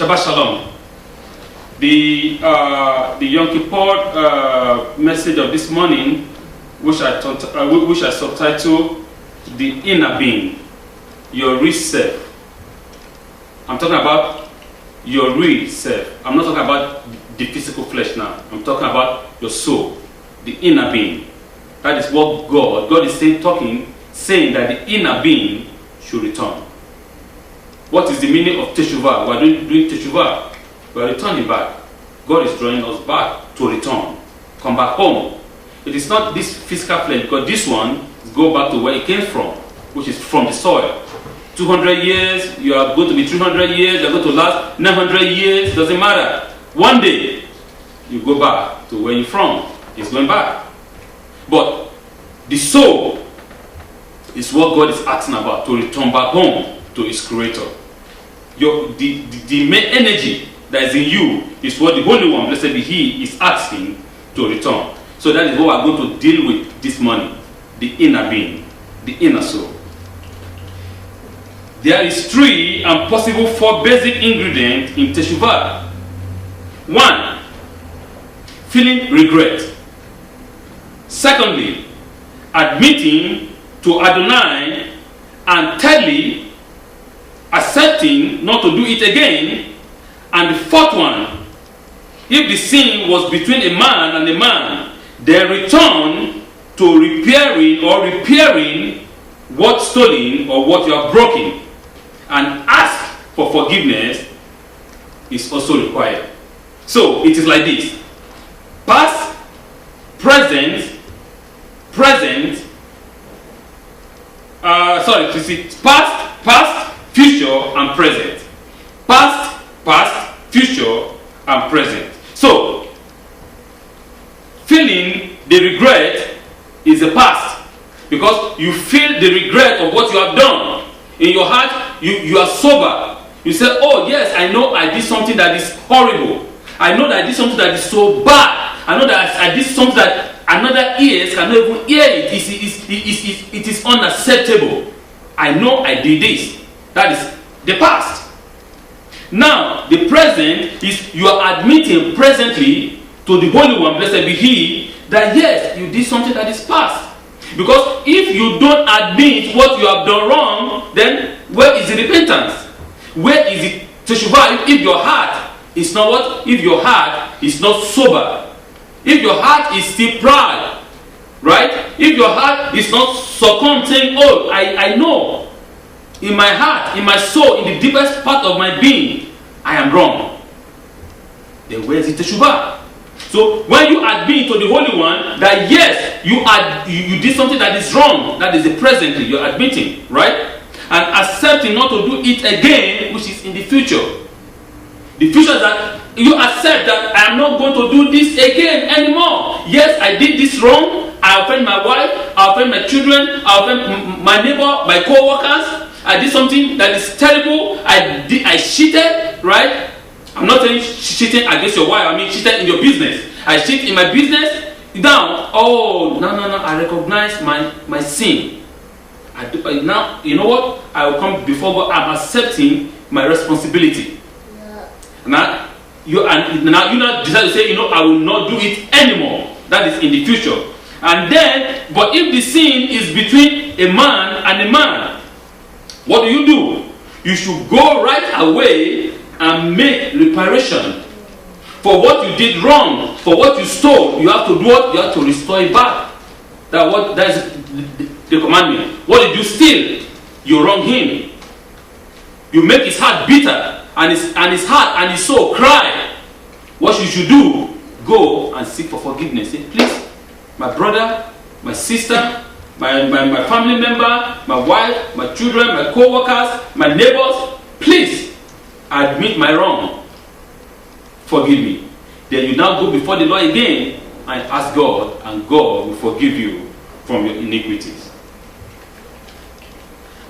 Shabbat Shalom. The Yom Kippur message of this morning, which I subtitled "The Inner Being," your real self. I'm talking about your real self. I'm not talking about the physical flesh now. I'm talking about your soul, the inner being. That is what God is saying that the inner being should return. What is the meaning of teshuvah? We are doing teshuvah. We are returning back. God is drawing us back to return. Come back home. It is not this physical flesh, because this one go back to where it came from, which is from the soil. 200 years, you are going to be 300 years, you are going to last 900 years, doesn't matter. One day, you go back to where you're from. It's going back. But the soul is what God is asking about, to return back home to His Creator. The main energy that is in you is what the Holy One, blessed be He, is asking to return. So that is what we are going to deal with this morning. The inner being, the inner soul. There is 3 and possible 4 basic ingredients in teshuvah. 1, feeling regret. Secondly, admitting to Adonai and thirdly, accepting not to do it again. And the 4th one, if the sin was between a man and a man, then return to repairing what's stolen or what you have broken, and ask for forgiveness is also required. So it is like this: past, present, past, future, and present. Past, future, and present. So, feeling the regret is the past, because you feel the regret of what you have done. In your heart, you are sober. You say, oh yes, I know I did something that is horrible. I know that I did something that is so bad. I know that I did something that another ears cannot even hear it. It is unacceptable. I know I did this. That is the past. Now, the present is you are admitting presently to the Holy One, blessed be He, that yes, you did something that is past. Because if you don't admit what you have done wrong, then where is the repentance? Where is the teshuvah? If your heart is not what? If your heart is not sober, if your heart is still proud, right? If your heart is not succumbed, saying, oh, I know in my heart, in my soul, in the deepest part of my being, I am wrong, then where is the teshuvah? So when you admit to the Holy One that yes, you did something that is wrong, that is the presently you're admitting, right? And accepting not to do it again, which is in the future. The future is that you accept that I am not going to do this again anymore. Yes, I did this wrong. I offend my wife, I offend my children, I offend my neighbor, my co-workers. I did something that is terrible. I cheated, right? I'm not saying cheating against your wife. I mean cheated in your business. I cheat in my business. Now, oh no! I recognize my sin. Now, you know what? I will come before God. I'm accepting my responsibility. Yeah. Now you decide to say, I will not do it anymore. That is in the future. And then, but if the sin is between a man and a man, what do? You should go right away and make reparation for what you did wrong, for what you stole. You have to do what? You have to restore it back. That is the commandment. What did you steal? You wrong him. You make his heart bitter, and his heart and his soul cry. What you should do? Go and seek for forgiveness. Say, please, my brother, my sister, my family member, my wife, my children, my co-workers, my neighbors, please, I admit my wrong. Forgive me. Then you now go before the Lord again and ask God, and God will forgive you from your iniquities.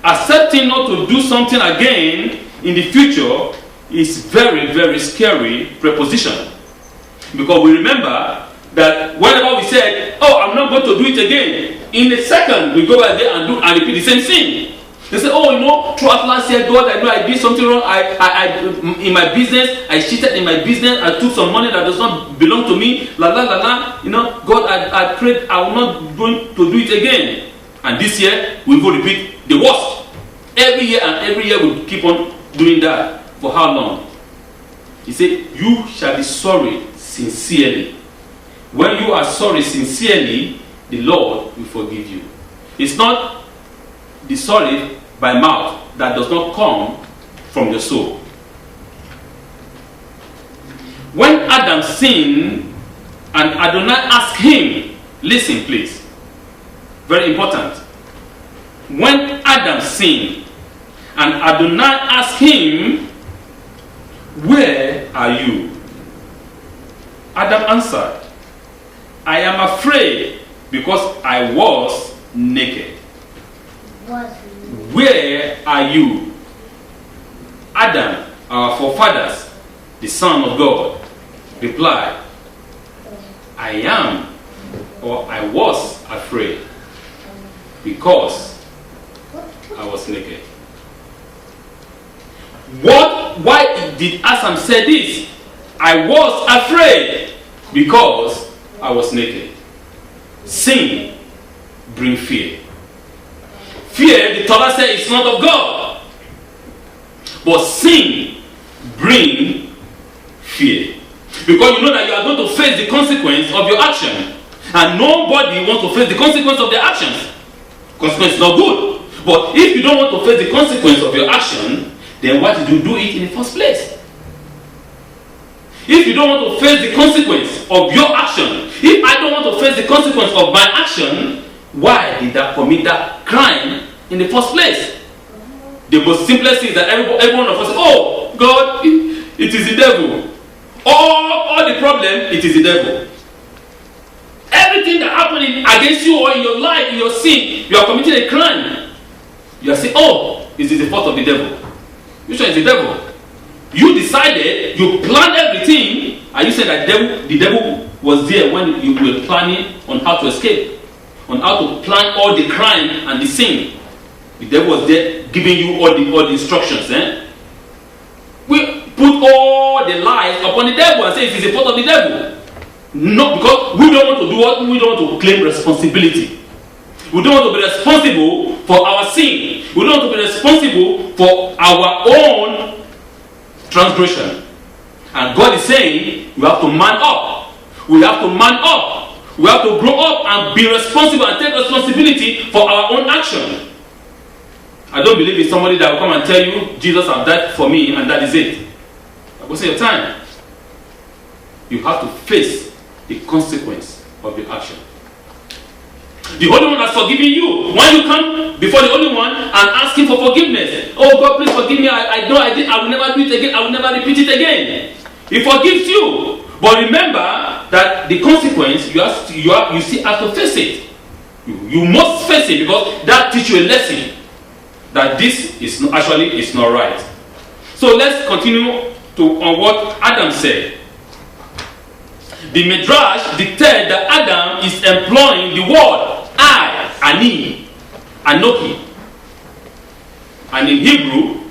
Accepting not to do something again in the future is very, very scary preposition. Because we remember that whenever we said, oh, I'm not going to do it again, in a second we go back there and repeat the same thing. They say, oh, throughout last year, God, I know I did something wrong. I in my business, I cheated in my business. I took some money that does not belong to me. La la la la. God, I prayed I will not going to do it again. And this year, we will repeat the worst. Every year we keep on doing that. For how long? He said, you shall be sorry sincerely. When you are sorry sincerely, the Lord will forgive you. It's not the sorry by mouth that does not come from your soul. When Adam sinned and Adonai asked him, listen please, very important. When Adam sinned and Adonai asked him, where are you? Adam answered, I am afraid because I was naked. Where are you? Adam, our forefathers, the Son of God, replied, I am, or I was afraid because I was naked. Why did Adam say this? I was afraid because I was naked. Sin brings fear. Fear, the Torah says, is not of God. But sin brings fear. Because you know that you are going to face the consequence of your action. And nobody wants to face the consequence of their actions. Consequence is not good. But if you don't want to face the consequence of your action, then why did you do it in the first place? If you don't want to face the consequence of your action, if I don't want to face the consequence of my action, why did I commit that crime in the first place? The most simplest thing is that every one of us says, oh, God, it is the devil. All the problem, it is the devil. Everything that happening against you or in your life, in your sin, you are committing a crime. You are saying, oh, it is the fault of the devil. Which one is the devil? You decided, you planned everything, and you said that the devil was there when you were planning on how to escape, on how to plan all the crime and the sin. The devil was there giving you all the instructions. We put all the lies upon the devil and say it is the fault of the devil. Not because we don't want to do what? We don't want to claim responsibility. We don't want to be responsible for our sin. We don't want to be responsible for our own transgression. And God is saying, you have to man up. We have to man up. We have to grow up and be responsible and take responsibility for our own action. I don't believe in somebody that will come and tell you, Jesus has died for me and that is it. What's your time? You have to face the consequence of your action. The Holy One has forgiven you. When you come before the Holy One and ask Him for forgiveness, oh God, please forgive me. I know I did. I will never do it again. I will never repeat it again. He forgives you. But remember that the consequence, you still have to face it. You must face it because that teaches you a lesson that this is not right. So let's continue on what Adam said. The Midrash declared that Adam is employing the word I, Ani, Anoki. And in Hebrew,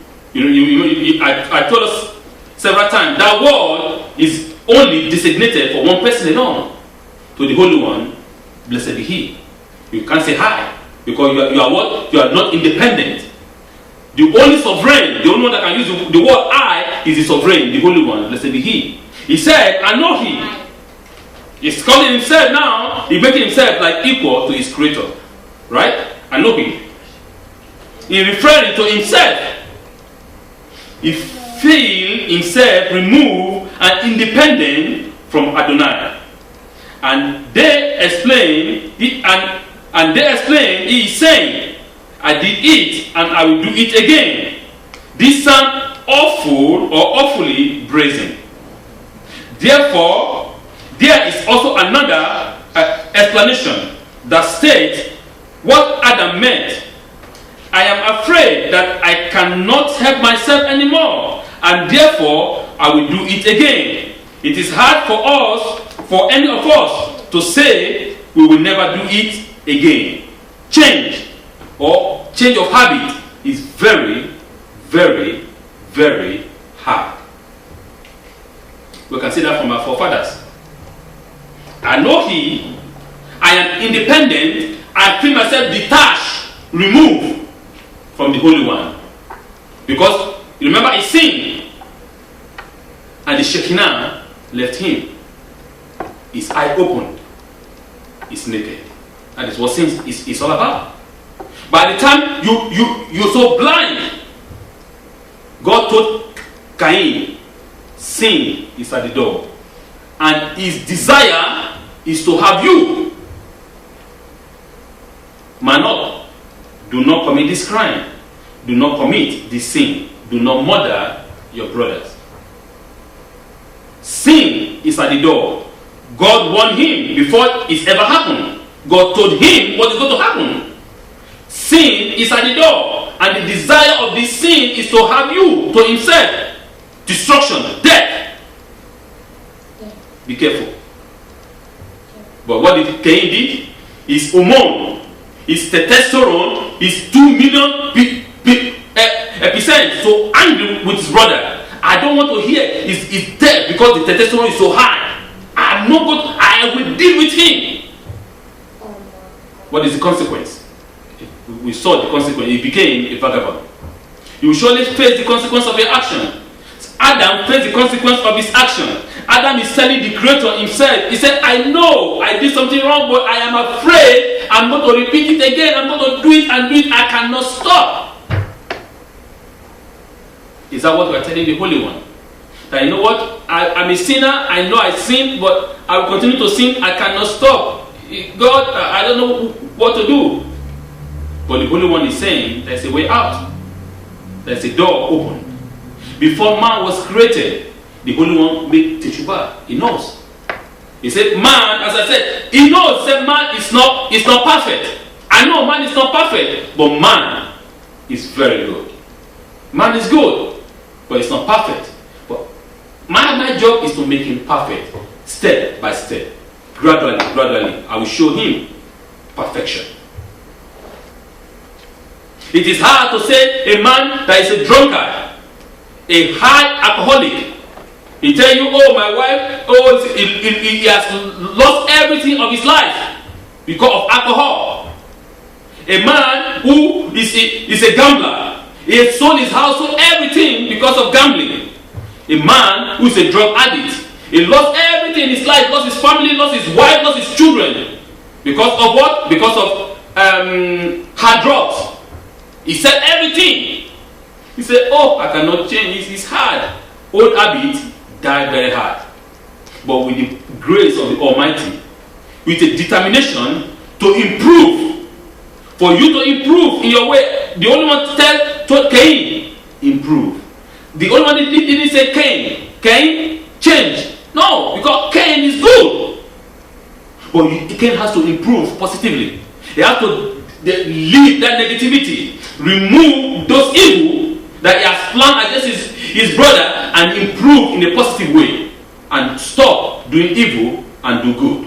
I told us several times, that word is only designated for one person alone. To the Holy One, blessed be He. You can't say hi, because you are what? You are not independent. The only sovereign, the only one that can use the word I is the sovereign, the Holy One, blessed be He. He said, Anoki. He's calling himself now, he's making himself like equal to his creator. Right? Anoki. He's referring to himself. He feel himself removed and independent from Adonai. And they explain, he is saying, I did it and I will do it again. This sounds awful or awfully brazen. Therefore, there is also another explanation that states what Adam meant. I am afraid that I cannot help myself anymore, and therefore I will do it again. It is hard for any of us, to say we will never do it again. Change of habit is very, very, very hard. We can see that from our forefathers. I know I am independent, I feel myself detached, removed from the Holy One. Because, remember, he sinned, and the Shekinah left him. His eye opened, he's naked. And it's what sin is all about. By the time you're so blind, God told Cain, sin is at the door. And his desire is to have you. Man up. Do not commit this crime. Do not commit this sin. Do not murder your brothers. Sin is at the door. God warned him before it ever happened. God told him what is going to happen. Sin is at the door, and the desire of this sin is to have you to himself. Destruction, death. Be careful. But what did Cain did? His hormone, his testosterone, his 2 million percent so angry with his brother. I don't want to hear his death because the testosterone is so high. I will deal with him. What is the consequence? We saw the consequence. He became a vagabond. You will surely face the consequence of your action. Adam faced the consequence of his action. Adam is telling the Creator himself. He said, I know I did something wrong, but I am afraid I'm going to repeat it again. I'm going to do it and do it. I cannot stop. Is that what we are telling the Holy One? That you know what? I'm a sinner. I know I sinned, but I will continue to sin. I cannot stop. God, I don't know what to do. But the Holy One is saying there's a way out. There's a door open. Before man was created, the Holy One made Teshuvah. He knows. He said, man, as I said, he knows that man is not perfect. I know man is not perfect, but man is very good. Man is good, but it's not perfect. But my job is to make him perfect, step by step. Gradually, I will show him perfection. It is hard to say a man that is a drunkard, a high alcoholic. He tell you, oh, my wife, he has lost everything of his life because of alcohol. A man who is a gambler, he has sold his house, sold everything because of gambling. A man who is a drug addict, he lost everything in his life, lost his family, lost his wife, lost his children. Because of what? Because of hard drugs. He said everything. He said, oh, I cannot change. It's hard. Old habits die very hard. But with the grace of the Almighty, with a determination to improve, for you to improve in your way, the only one told Cain, improve. The only one that didn't say Cain, change. No, because Cain is good. But Cain has to improve positively. He has to leave that negativity, remove those evil that he has planned against his brother, and improve in a positive way, and stop doing evil and do good.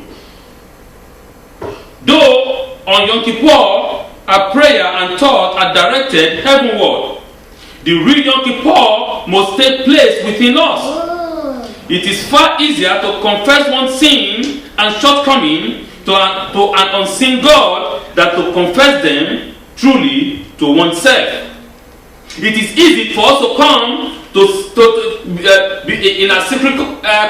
Though on Yom Kippur, a prayer and thought are directed heavenward, the real Yom Kippur must take place within us. It is far easier to confess one's sin and shortcoming to an unseen God than to confess them truly to oneself. It is easy for us to come be in a secret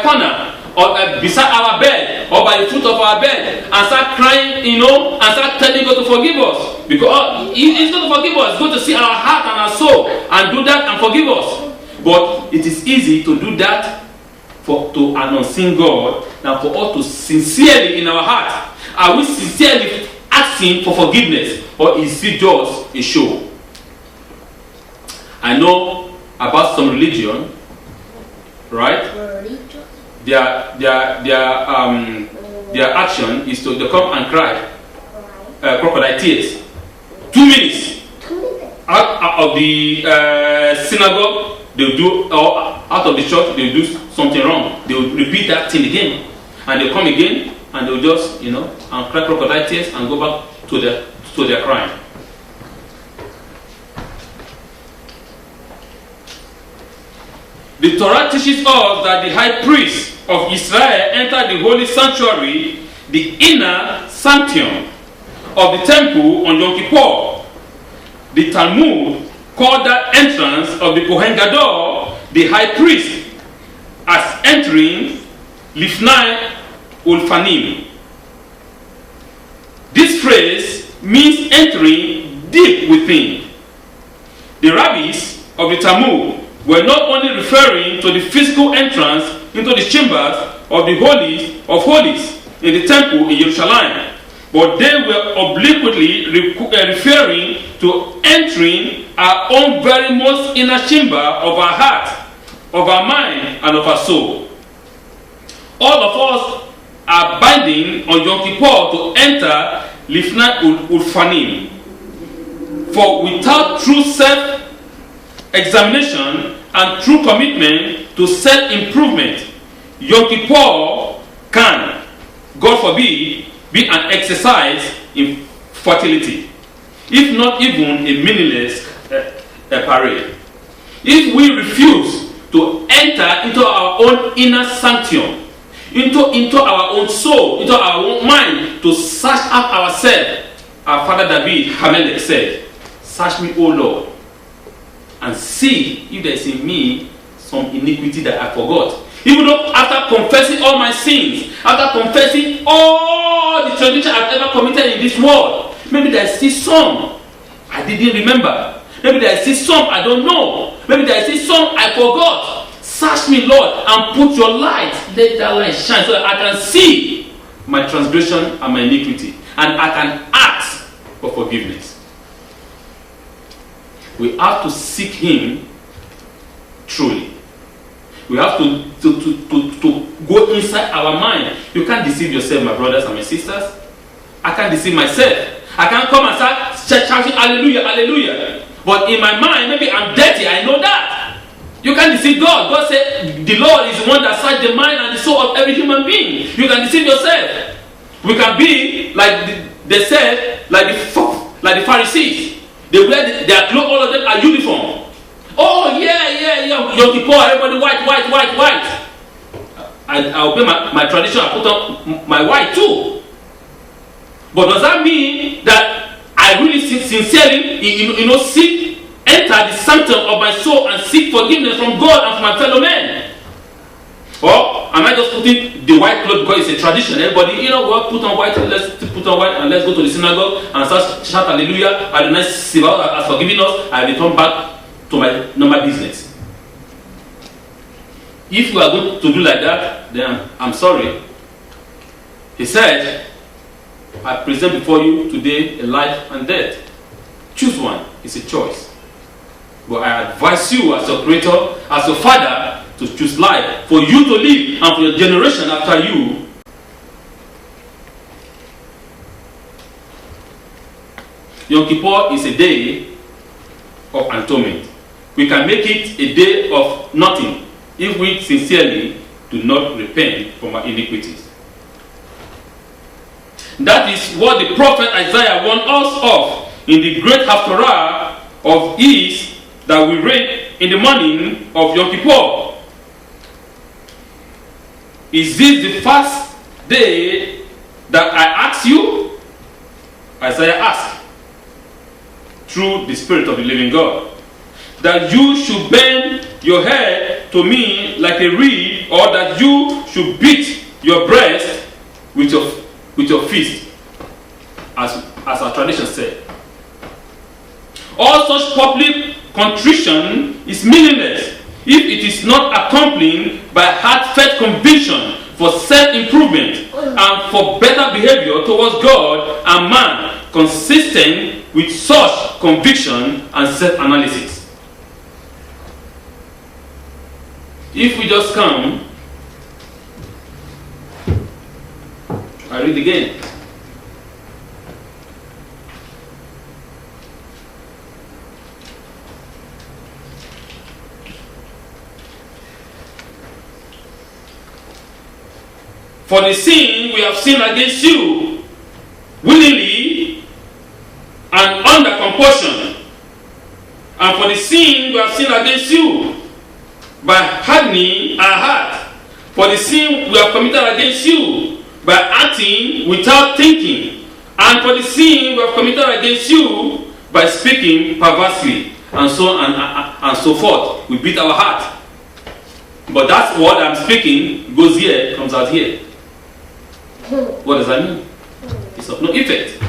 corner or beside our bed or by the foot of our bed and start crying, and start telling God to forgive us. Because He's going to forgive us. He's going to see our heart and our soul and do that and forgive us. But it is easy to do that to an unseen God than for us to sincerely in our heart. Are we sincerely asking for forgiveness, or is it just a show? I know about some religion, right? Their action is to come and cry crocodile tears. 2 minutes out of the synagogue, they'll do, or out of the church, they'll do something wrong. They'll repeat that thing again, and they'll come again, and they'll just, and cry crocodile tears and go back to their crime. The Torah teaches us that the high priest of Israel entered the holy sanctuary, the inner sanctum of the temple on Yom Kippur. The Talmud called that entrance of the Kohen Gadol, the high priest, as entering Lifnai Ulfanim. This phrase means entering deep within. The rabbis of the Talmud were not only referring to the physical entrance into the chambers of the Holy of Holies in the temple in Jerusalem, but they were obliquely referring to entering our own very most inner chamber of our heart, of our mind, and of our soul. All of us are binding on Yom Kippur to enter Lifnai Ulfanim. For without true self-examination and true commitment to self-improvement, Yom Kippur can, God forbid, be an exercise in fertility, if not even a meaningless parade. If we refuse to enter into our own inner sanctum, into our own soul, into our own mind, to search out ourselves, our father David Hamelech said, "Search me, O Lord, and see if there is in me some iniquity that I forgot." Even though after confessing all my sins, after confessing all the transgressions I've ever committed in this world, maybe there is still some I didn't remember. Maybe there is still some I don't know. Maybe there is still some I forgot. Search me, Lord, and put your light. Let that light shine so that I can see my transgression and my iniquity, and I can ask for forgiveness. We have to seek Him truly. We have to go inside our mind. You can't deceive yourself, my brothers and my sisters. I can't deceive myself. I can't come and start shouting hallelujah, hallelujah. But in my mind, maybe I'm dirty. I know that. You can't deceive God. God said the Lord is the one that searches the mind and the soul of every human being. You can deceive yourself. We can be like they said, like the Pharisees. They wear their clothes, all of them are uniform. Oh yeah. Yom Kippur, everybody white. I obey my tradition. I put on my white too. But does that mean that I really sincerely, seek, enter the sanctum of my soul and seek forgiveness from God and from my fellow men? Or am I just putting the white cloth because it's a tradition? Everybody, what, put on white, let's put on white and let's go to the synagogue and start shout hallelujah. Adonai Sibaot has forgiven us. I return back to my normal business. If you are going to do like that, then I'm sorry. He said, I present before you today a life and death. Choose one. It's a choice. But I advise you as your creator, as your father, to choose life for you to live and for your generation after you. Yom Kippur is a day of atonement. We can make it a day of nothing if we sincerely do not repent from our iniquities. That is what the prophet Isaiah warned us of in the great Haftarah of his that we read in the morning of Yom Kippur. Is this the first day that I ask you? Isaiah asked through the Spirit of the living God, that you should bend your head to me like a reed, or that you should beat your breast with your fist, as our tradition said. All such public contrition is meaningless if it is not accompanied by heartfelt conviction for self-improvement and for better behavior towards God and man, consistent with such conviction and self-analysis. If we just come, I read again. For the sin we have sinned against you, willingly and under compulsion, and for the sin we have sinned against you, by hardening our heart for the sin we have committed against you, by acting without thinking, and for the sin we have committed against you, by speaking perversely, and so on and so forth. We beat our heart. But that's what I'm speaking goes here, comes out here. What does that mean? It's of no effect.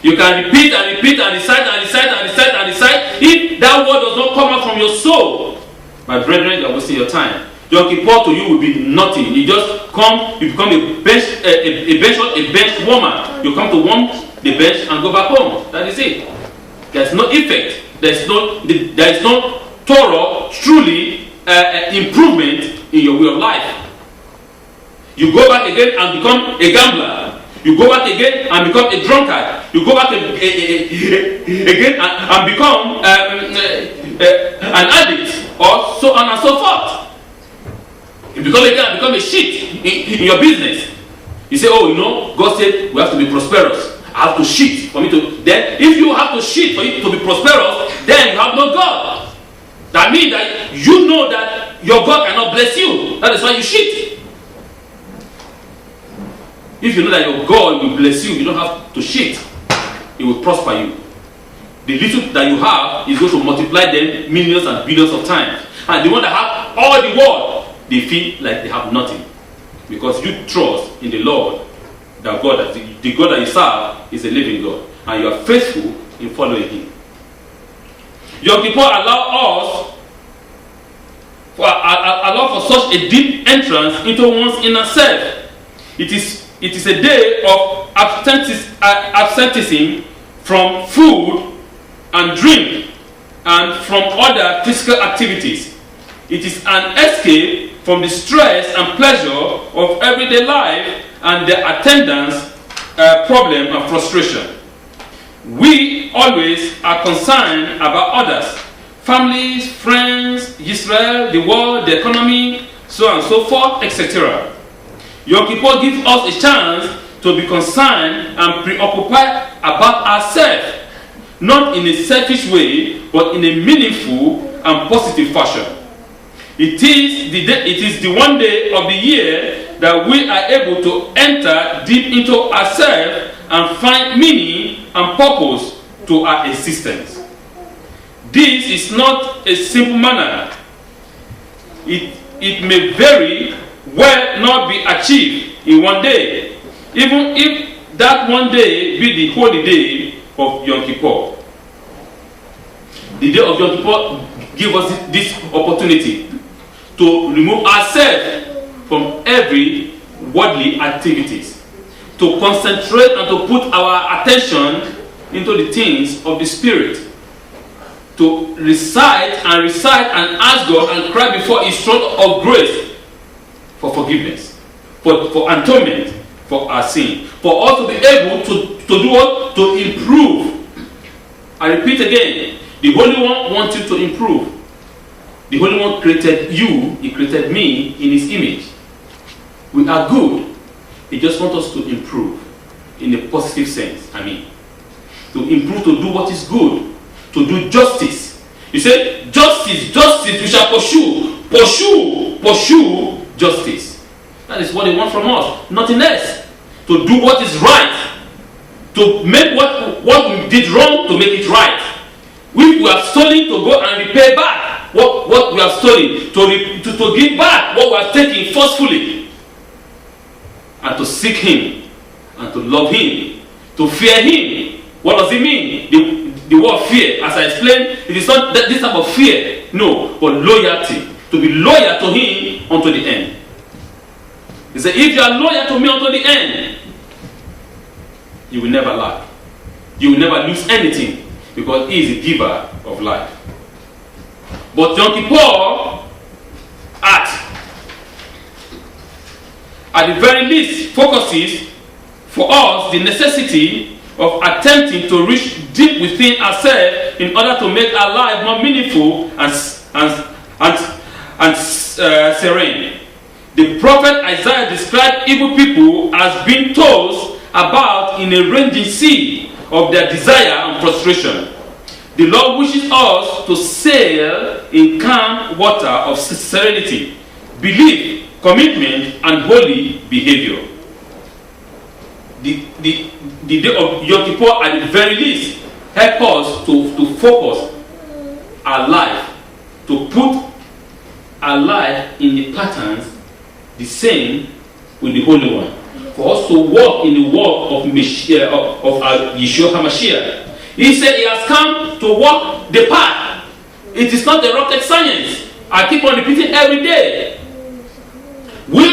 You can repeat and repeat and recite and recite and recite and recite. If that word does not come out from your soul, my brethren, you are wasting your time. Yom Kippur to you will be nothing. You just come, you become a bench woman. You come to warm the bench and go back home. That is it. There's no effect. There is no thorough, truly improvement in your way of life. You go back again and become a gambler. You go back again and become a drunkard. You go back again and become an addict, or so on and so forth. You become again and become a shit in your business. You say, oh, you know, God said we have to be prosperous. I have to shit for me to. Then, if you have to shit for you to be prosperous, then you have no God. That means that you know that your God cannot bless you. That is why you shit. If you know that your God will bless you, you don't have to shit. It will prosper you. The little that you have is going to multiply them millions and billions of times. And the one that have all the world, they feel like they have nothing. Because you trust in the Lord, that God, the God that you serve is a living God. And you are faithful in following Him. Yom Kippur allow for such a deep entrance into one's inner self. It is a day of absenteeism from food and drink and from other physical activities. It is an escape from the stress and pleasure of everyday life and the attendance problem and frustration. We always are concerned about others, families, friends, Israel, the world, the economy, so on and so forth, etc. Yom Kippur gives us a chance to be concerned and preoccupied about ourselves, not in a selfish way, but in a meaningful and positive fashion. It is the one day of the year that we are able to enter deep into ourselves and find meaning and purpose to our existence. This is not a simple manner. It may very well not be achieved in one day, even if that one day be the holy day of Yom Kippur. The day of Yom Kippur gives us this opportunity to remove ourselves from every worldly activities, to concentrate and to put our attention into the things of the Spirit, to recite and ask God and cry before His throne of grace for forgiveness, for atonement for our sin, for us to be able to do what? To improve. I repeat again, the Holy One wants you to improve. The Holy One created you, He created me in His image. We are good. He just wants us to improve in a positive sense. To improve, to do what is good, to do justice. You say, justice, we shall pursue justice. That is what He wants from us, nothing else. To do what is right, to make what we did wrong, to make it right. We are stolen, to go and repay back what we have stolen, to give back what we have taken forcefully, and to seek Him, and to love Him, to fear Him. What does it mean? The word fear, as I explained, it is not this type of fear, no, but loyalty. To be loyal to Him unto the end. He said, if you are loyal to me unto the end, you will never lack. You will never lose anything, because He is a giver of life. But Yom Kippur at the very least focuses for us the necessity of attempting to reach deep within ourselves in order to make our life more meaningful and serene. The prophet Isaiah described evil people as being tossed about in a raging sea of their desire and frustration. The Lord wishes us to sail in calm water of serenity, belief, commitment, and holy behavior. The day of Yom Kippur, at the very least, help us to focus our life, to put our life in the patterns the same with the Holy One. For us to walk in the walk of Yeshua HaMashiach. He said he has come to walk the path. It is not a rocket science. I keep on repeating every day. We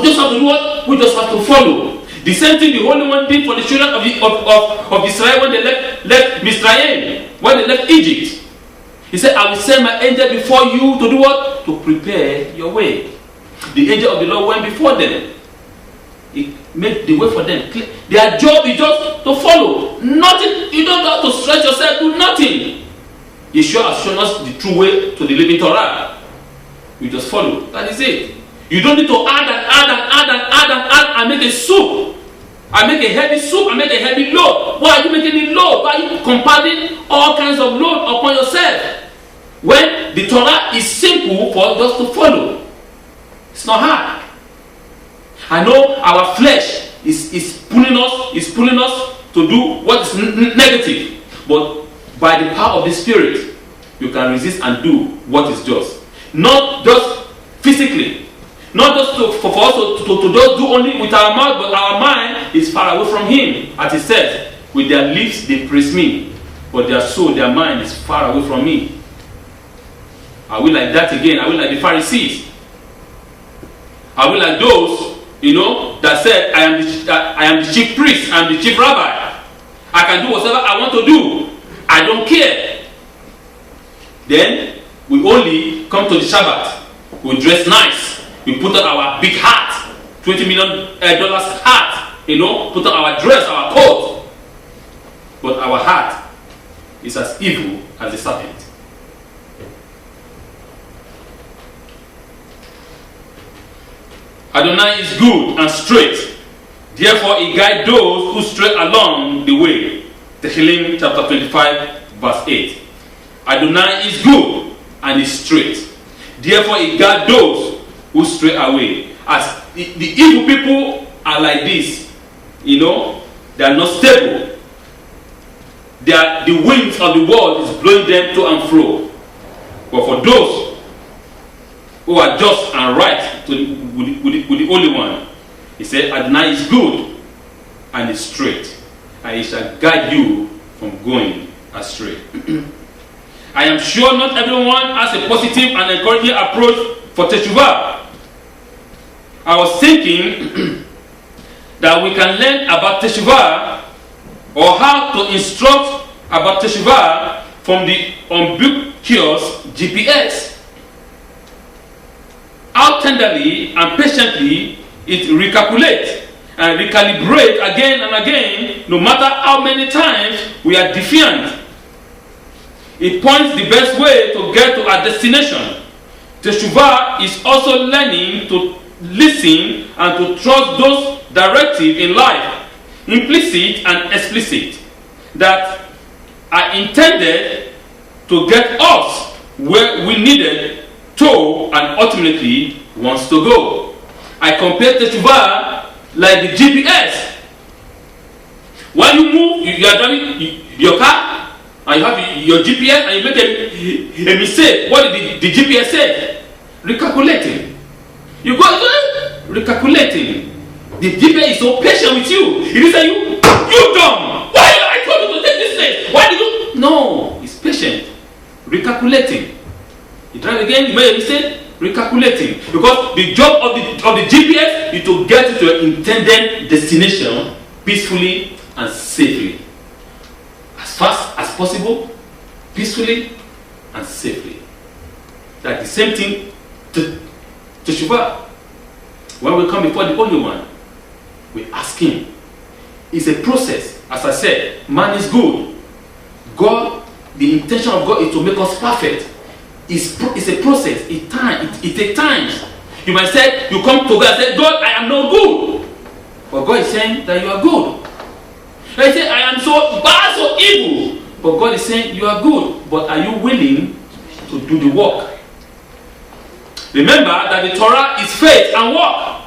just have to do what? We just have to follow. The same thing the Holy One did for the children of Israel when they left Mizraim, when they left Egypt. He said, I will send my angel before you to do what? To prepare your way. The angel of the Lord went before them. He made the way for them. Their job is just to follow. Nothing. You don't have to stretch yourself, do nothing. Yeshua has shown us the true way to the living Torah. We just follow. That is it. You don't need to add and make a soup. I make a heavy soup, I make a heavy load. Why are you making it load? Why are you compounding all kinds of load upon yourself? When the Torah is simple for us to follow. It's not hard. I know our flesh is pulling us to do what is negative. But by the power of the Spirit, you can resist and do what is just. Not just physically. Not just for us to just do only with our mouth, but our mind is far away from Him. As He says, with their lips they praise me, but their soul, their mind is far away from me. Are we like that again? Are we like the Pharisees? Are we like those, that said, I am the chief priest, I am the chief rabbi. I can do whatever I want to do. I don't care. Then we only come to the Shabbat. We dress nice. We put on our big hat, $20 million hat, put on our dress, our coat. But our heart is as evil as the serpent. Adonai is good and straight. Therefore, He guides those who stray along the way. Tehillim chapter 25, verse 8. Adonai is good and is straight. Therefore, He guides those who stray away. As the evil people are like this, they are not stable. The winds of the world is blowing them to and fro. But for those who are just and right with the Holy One, He said, Adonai is good and is straight, and He shall guide you from going astray. I am sure not everyone has a positive and encouraging approach for Teshuvah. I was thinking that we can learn about Teshuvah or how to instruct about Teshuvah from the ubiquitous GPS. How tenderly and patiently it recalculates and recalibrates again and again, no matter how many times we are defiant. It points the best way to get to our destination. Teshuvah is also learning to listen and to trust those directives in life, implicit and explicit, that are intended to get us where we needed to and ultimately wants to go. I compare Teshuvah like the GPS. When you move, you are driving your car and you have your GPS and you make a mistake. What did the GPS say? Recalculating. You go recalculating. The GPS is so patient with you. It is like you dumb. Why I told you to take this place? Why did you? No, it's patient. Recalculating. You try again, you made a mistake. Recalculating. Because the job of the GPS is to get you to your intended destination peacefully and safely. As fast as possible, peacefully and safely. Like the same thing to Teshuvah. When we come before the Holy One, we ask Him. It's a process. As I said, man is good. God, the intention of God is to make us perfect. It's a process. It takes time. You might say, you come to God and say, God, I am not good. But God is saying that you are good. I say, I am so bad, so evil. But God is saying, you are good, but are you willing to do the work? Remember that the Torah is faith and work.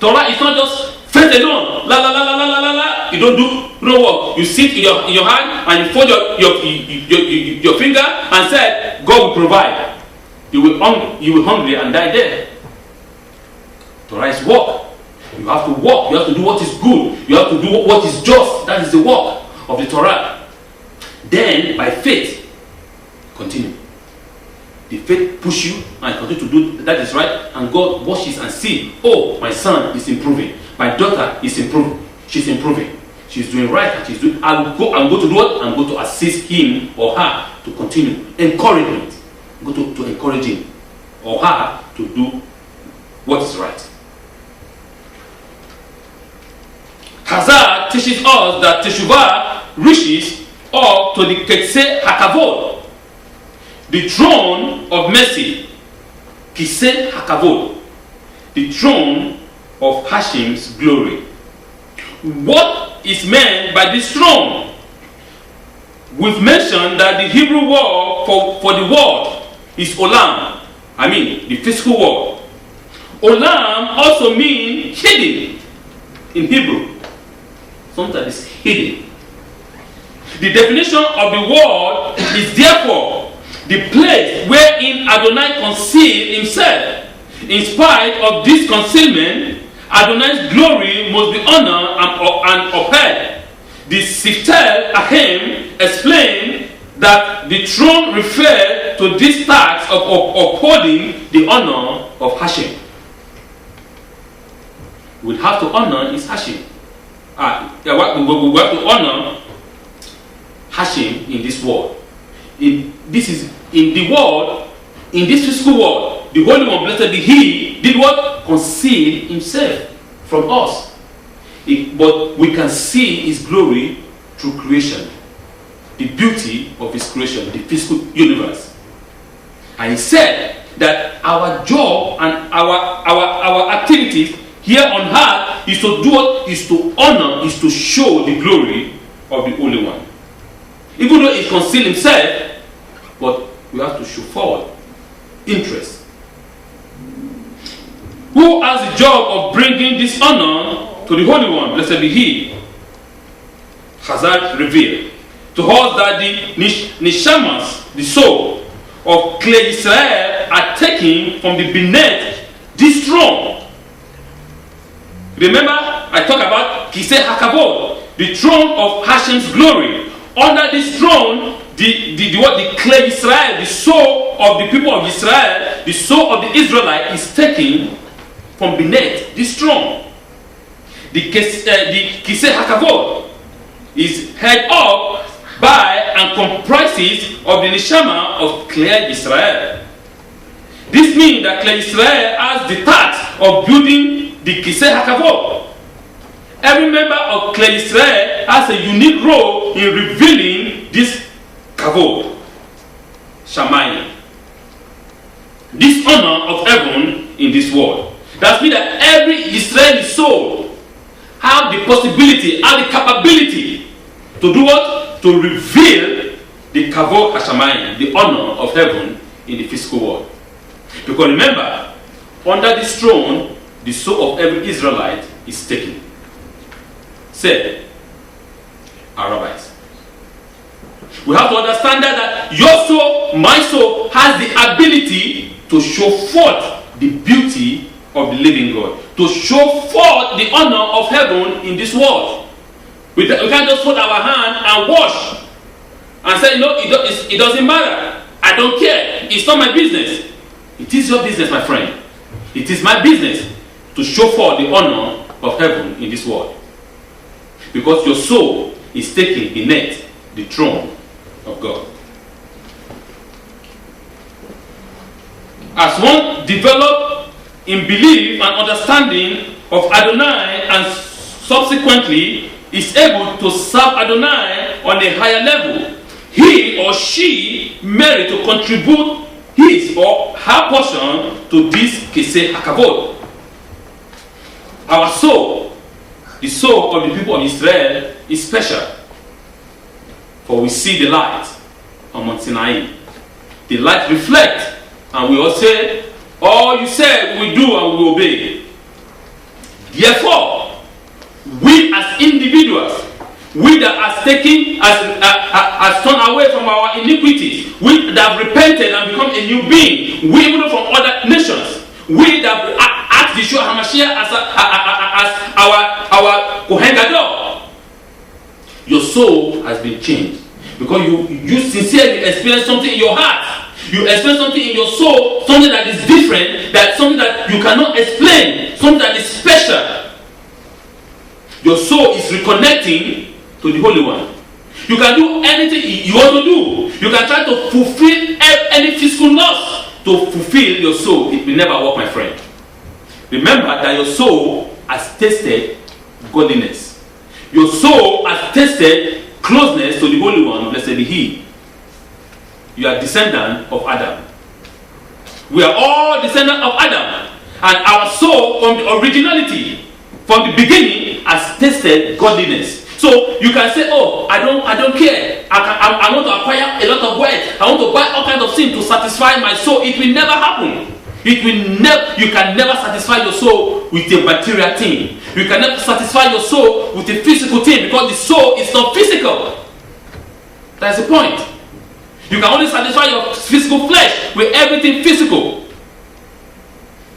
Torah is not just faith alone. La la la la la la la la. You don't do no work. You sit in your hand and you fold your finger and say, God will provide. You will hungry and die there. Torah is work. You have to work. You have to do what is good. You have to do what is just. That is the work of the Torah. Then, by faith, continue. The faith push you and continue to do that is right, and God watches and see, oh, my son is improving, my daughter is improving, she's improving, she's doing right, and she's doing. I'm going to do what? I'm going to assist him or her to continue. Encouragement. I'm going to encourage him or her to do what is right. Hazar teaches us that Teshuvah reaches up to the Ketseh HaKavod, the throne of mercy. Kitseh HaKavod, the throne of Hashem's glory. What is meant by this throne? We've mentioned that the Hebrew word for the word is olam. I mean, the physical word. Olam also means hidden in Hebrew. Sometimes it's hidden. The definition of the word is therefore the place wherein Adonai concealed himself. In spite of this concealment, Adonai's glory must be honored and upheld. The Sifter Ahem explained that the throne referred to this task of upholding the honor of Hashem. We have to honor his Hashem. We have to honor Hashem in this world. In the world, in this physical world, the Holy One, blessed be He, did what? Concealed Himself from us. But we can see His glory through creation, the beauty of His creation, the physical universe. And He said that our job and our activities here on earth is to do what? Is to honor, is to show the glory of the Holy One. Even though He concealed Himself, but we have to show forward interest. Who has the job of bringing this honor to the Holy One? Blessed be He. Hazar revealed to us that the Neshamas, the soul of Klei Israel, are taken from the beneath this throne. Remember, I talked about Kitseh HaKavod, the throne of Hashem's glory. Under this throne, the Klei Israel, the soul of the people of Israel, the soul of the Israelite is taken from beneath this throne. The Kitseh HaKavod is held up by and comprises of the Neshama of Klei Israel. This means that Klei Israel has the task of building the Kitseh HaKavod. Every member of Klei Israel has a unique role in revealing this Kavod, Shamayim, this honor of heaven in this world. That means that every Israeli soul have the possibility, have the capability to do what? To reveal the Kavod Hashamayim, the honor of heaven in the physical world. Because remember, under this throne, the soul of every Israelite is taken. Said our rabbis. We have to understand that your soul, my soul, has the ability to show forth the beauty of the living God, to show forth the honor of heaven in this world. We can't just put our hand and wash and say, no, it doesn't matter. I don't care. It's not my business. It is your business, my friend. It is my business to show forth the honor of heaven in this world. Because your soul is taken beneath the throne of God. As one develops in belief and understanding of Adonai and subsequently is able to serve Adonai on a higher level, he or she merit to contribute his or her portion to this Kitseh HaKavod. Our soul, the soul of the people of Israel, is special. For we see the light on Mount Sinai. The light reflects, and we all say, all you say we do and we obey. Therefore, we as individuals, we that are taken as turned away from our iniquities, we that have repented and become a new being, we even from other nations, we that ask Yeshua HaMashiach as our Kohen Gadol, your soul has been changed because you sincerely experience something in your heart. You experience something in your soul, something that is different, something that you cannot explain, something that is special. Your soul is reconnecting to the Holy One. You can do anything you want to do. You can try to fulfill any physical lust to fulfill your soul. It will never work, my friend. Remember that your soul has tasted godliness. Your soul has tasted closeness to the Holy One, blessed be He. You are descendant of Adam. We are all descendant of Adam. And our soul from the originality, from the beginning, has tasted godliness. So you can say, oh, I don't care. I want to acquire a lot of wealth. I want to buy all kinds of things to satisfy my soul. It will never happen. You can never satisfy your soul with a material thing. You can never satisfy your soul with a physical thing because the soul is not physical. That's the point. You can only satisfy your physical flesh with everything physical.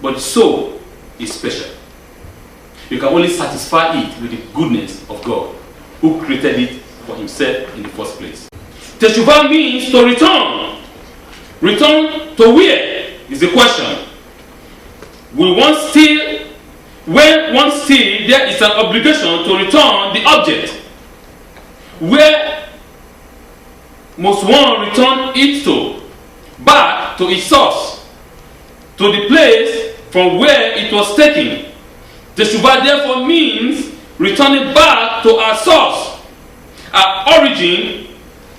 But the soul is special. You can only satisfy it with the goodness of God, who created it for Himself in the first place. Teshuvah means to return. Return to where is the question. When one steals, there is an obligation to return the object. Where must one return it to? Back to its source, to the place from where it was taken. Teshuvah therefore means returning back to our source. Our origin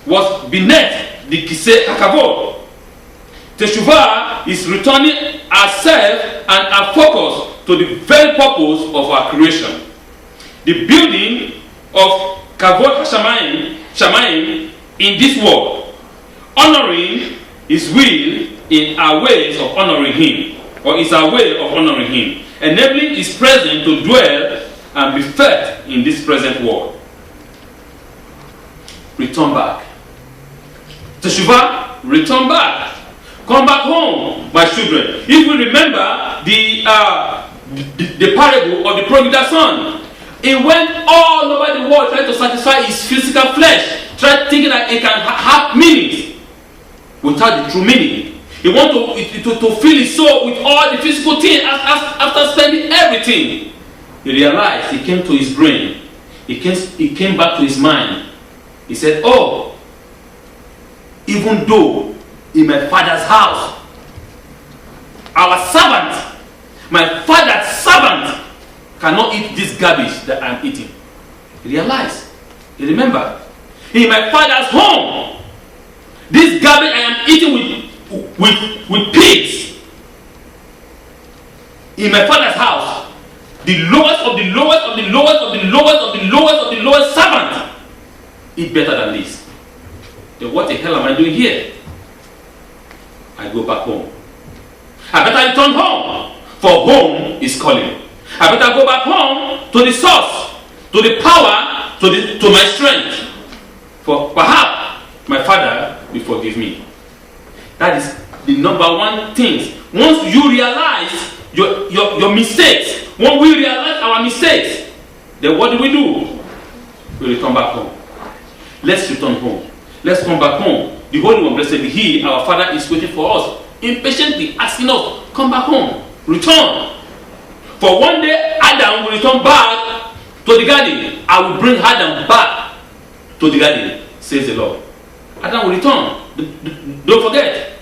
was beneath the Kisei HaKavod. Teshuvah is returning ourselves and our focus to the very purpose of our creation. The building of Kavod HaShamayim in this world, honoring His will in our ways of honoring Him, or is our way of honoring Him, enabling His presence to dwell and be felt in this present world. Return back. Teshuvah, return back. Come back home, my children. If you remember the parable of the prodigal son, he went all over the world trying to satisfy his physical flesh, trying thinking that it can have meaning without the true meaning. He wanted to fill his soul with all the physical things after spending everything. He realized, he came to his brain, he came back to his mind. He said, oh, even though in my father's house, our servant, my father's servant, cannot eat this garbage that I'm eating. He realized, he remembered, in my father's home, this garbage I am eating with pigs. In my father's house, the lowest of the lowest of the lowest of the lowest of the lowest of the lowest servant eat better than this. Then what the hell am I doing here? I go back home. I better return home, for home is calling. I better go back home to the source, to the power, to my strength. For perhaps my father will forgive me. That is the number one thing. Once you realize your mistakes, when we realize our mistakes, then what do? We return back home. Let's return home. Let's come back home. The Holy One, blessed be He, our Father, is waiting for us, impatiently asking us, come back home, return. For one day, Adam will return back to the garden. I will bring Adam back to the garden, says the Lord. Adam will return. Don't forget,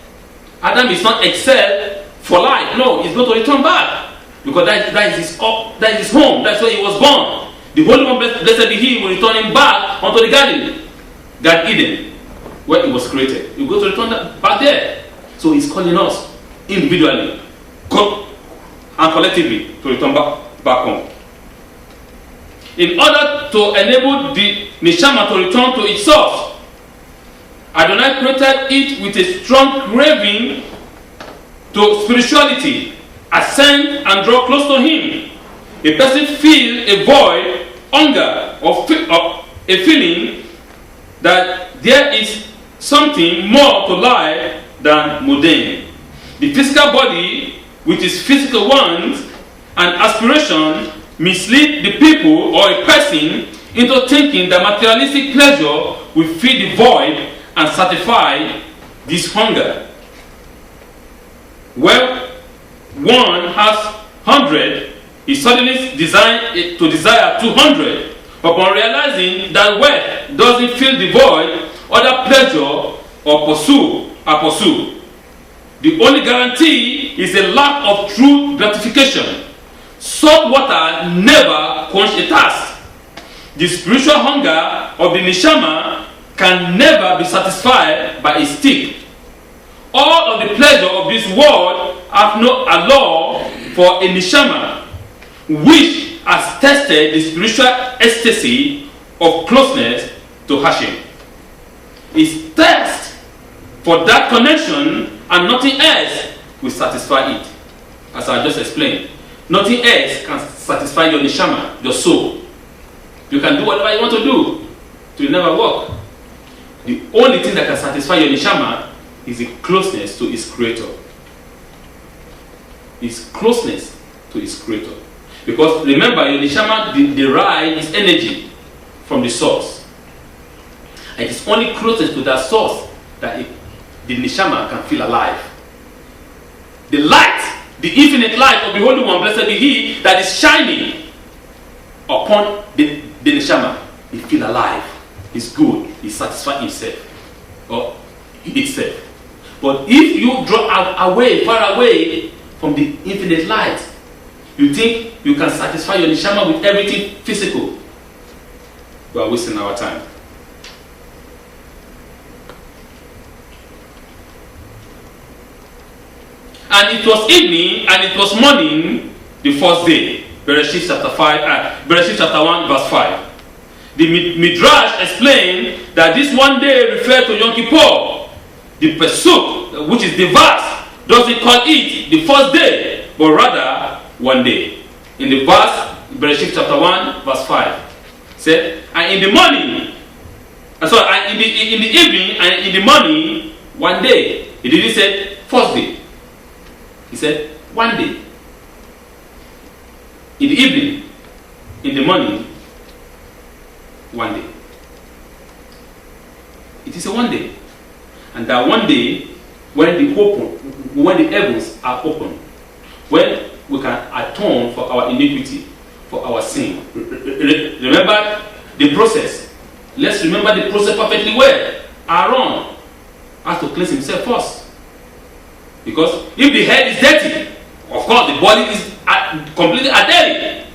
Adam is not exiled for life. No, he's going to return back. Because that is his home. That's where he was born. The Holy One, blessed be He, will return him back onto the garden, Garden Eden, where he was created. He will go to return back there. So he's calling us individually and collectively to return back home. In order to enable the Neshama to return to its source, Adonai created it with a strong craving to spirituality, ascend and draw close to Him. A person feels a void, hunger, or a feeling that there is something more to life than mundane. The physical body, with its physical wants and aspirations, mislead the people or a person into thinking that materialistic pleasure will fill the void and satisfy this hunger. Well, one has 100, he suddenly desire 200. Upon realizing that wealth doesn't fill the void, other pleasure or pursue. The only guarantee is a lack of true gratification. Salt water never quench a thirst. The spiritual hunger of the neshama can never be satisfied by a stick. All of the pleasure of this world have no allure for a neshama, which has tested the spiritual ecstasy of closeness to Hashem. Its thirst for that connection and nothing else will satisfy it. As I just explained, nothing else can satisfy your neshama, your soul. You can do whatever you want to do, it will never work. The only thing that can satisfy your neshama is the closeness to its creator. Its closeness to its creator. Because remember, your neshama derives its energy from the source. And it's only closeness to that source that the neshama can feel alive. The light, the infinite light of the Holy One, blessed be He, that is shining upon the neshama, he feel alive. He's good. He satisfies himself or itself. But if you draw away, far away from the infinite light, you think you can satisfy your neshama with everything physical. We are wasting our time. And it was evening and it was morning the first day. Bereshit chapter 1 verse 5. The Midrash explained that this one day referred to Yom Kippur. The Pesuk, which is the verse, doesn't call it the first day, but rather one day. In the verse, Bereshit chapter 1 verse 5 said, and in the morning, in the evening and in the morning, one day. He didn't say first day. He said one day. In the evening, in the morning, one day. It is a one day. And that one day, when the heavens are open, when we can atone for our iniquity, for our sin. Remember the process. Let's remember the process perfectly well. Aaron has to cleanse himself first. Because if the head is dirty, of course the body is completely dirty.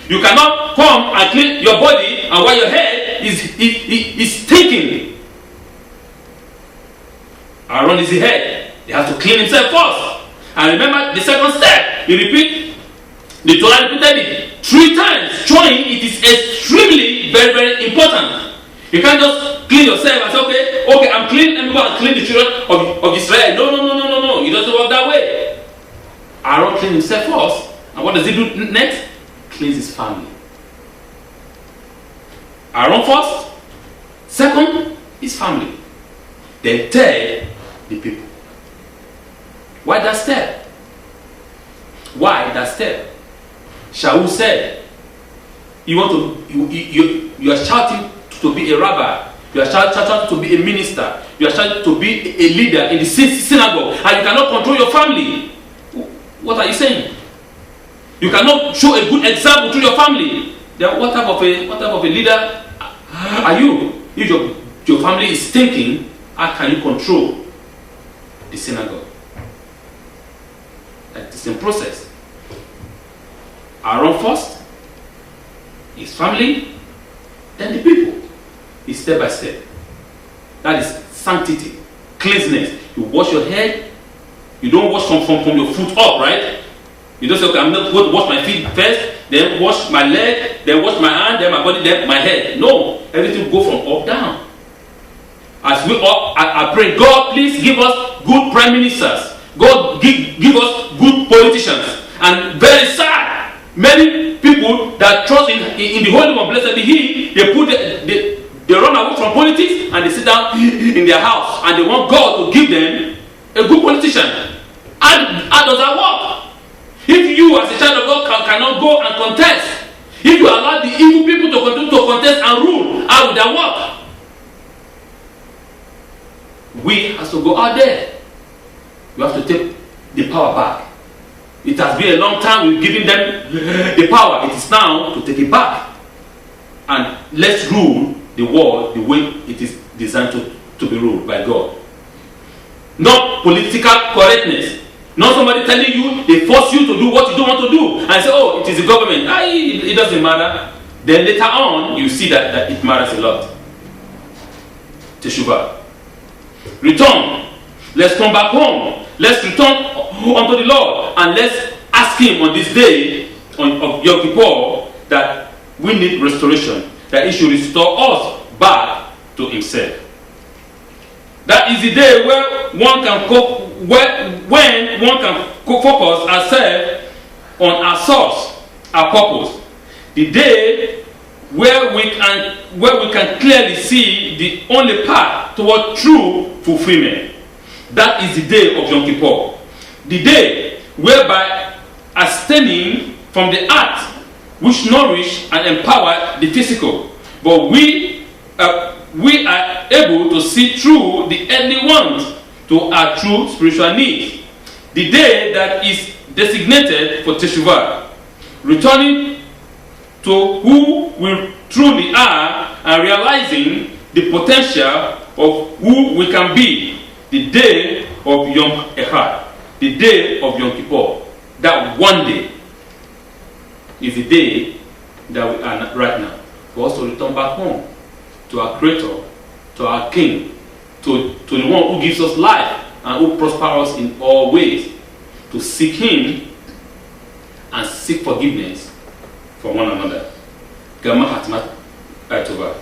You cannot come and clean your body and while your head is stinking. Aaron is the head. He has to clean himself first. And remember the second step. You repeat. The Torah repeated it 3 times, showing it is extremely, very, very important. You can't just clean yourself and say, okay, I'm clean, let me go and clean the children of Israel. No. It doesn't work that way. Aaron cleaned himself first. And what does he do next? Cleans his family. Aaron first. Second, his family. Then third, the people. Why that step? Shaul said, you are shouting to be a rabbi, you are shouting to be a minister, you are shouting to be a leader in the synagogue, and you cannot control your family. What are you saying? You cannot show a good example to your family. Then what type of a leader are you? If your family is stinking, how can you control the synagogue? That's the same process. Aaron first, his family, then the people. It's step by step. That is sanctity, cleanliness. You wash your head. You don't wash from your foot up, right? You don't say, okay, I'm not going to wash my feet first, then wash my leg, then wash my hand, then my body, then my head. No, everything go from up down. as we all are praying, God, please give us good prime ministers. God, give us good politicians. And very sad, many people that trust in the Holy One, blessed be He, they run away from politics and they sit down in their house and they want God to give them a good politician. How does that work? If you as a child of God cannot go and contest, if you allow the evil people to continue to contest and rule, how will that work? We have to go out there. We have to take the power back. It has been a long time we've given them the power. It is now to take it back. And let's rule the world the way it is designed to be ruled by God. Not political correctness. Not somebody telling you, they force you to do what you don't want to do. And say, oh, it is the government. It doesn't matter. Then later on, you see that it matters a lot. Teshuvah. Return. Let's come back home. Let's return unto the Lord. And let's ask Him on this day of Yom Kippur that we need restoration. That He should restore us back to Himself. That is the day where one can when one can focus ourselves on our source, our purpose. The day where we can clearly see the only path toward true fulfillment. That is the day of Yom Kippur. The day whereby abstaining from the act which nourish and empower the physical, but we are able to see through the earthly ones to our true spiritual needs. The day that is designated for Teshuvah, returning to who we truly are and realizing the potential of who we can be. The day of Yom Echad, the day of Yom Kippur, that one day is the day that we are right now. For us to return back home to our Creator, to our King, to the one who gives us life and who prospers us in all ways, to seek Him and seek forgiveness from one another. Gama Hatmat Aitova.